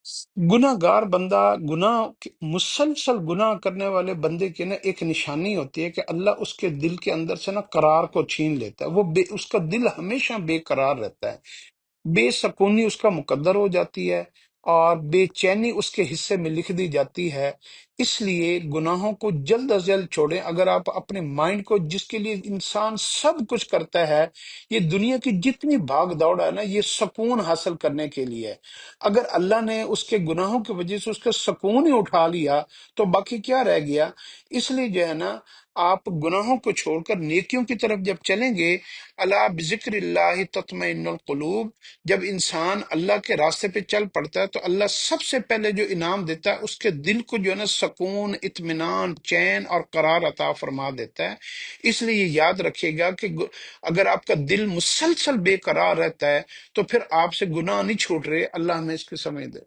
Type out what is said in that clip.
गुनाहगार बंदा मुसलसल गुनाह करने वाले बंदे की ना एक निशानी होती है कि अल्लाह उसके दिल के अंदर से ना करार को छीन लेता है। उसका दिल हमेशा बेकरार रहता है, बेसकूनी उसका मुकद्दर हो जाती है और बेचैनी उसके हिस्से में लिख दी जाती है। इसलिए गुनाहों को जल्द अज जल्द छोड़ें। अगर आप अपने माइंड को, जिसके लिए इंसान सब कुछ करता है, ये दुनिया की जितनी भाग दौड़ है ना, ये सुकून हासिल करने के लिए है। अगर अल्लाह ने उसके गुनाहों की वजह से उसका सुकून ही उठा लिया तो बाकी क्या रह गया। इसलिए जो है ना, आप गुनाहों को छोड़कर नेकियों की तरफ जब चलेंगे, अला बिजिक्रिल्लाहि तत्मइन्नुल कुलूब, जब इंसान अल्लाह के रास्ते पे चल पड़ता है तो अल्लाह सबसे पहले जो इनाम देता है, उसके दिल को जो है ना सुकून, इत्मीनान, चैन और करार अता फरमा देता है। इसलिए ये याद रखिएगा कि अगर आपका दिल मुसलसल बेकरार रहता है तो फिर आपसे गुनाह नहीं छूट रहे। अल्लाह हमें इसकी समझ दे।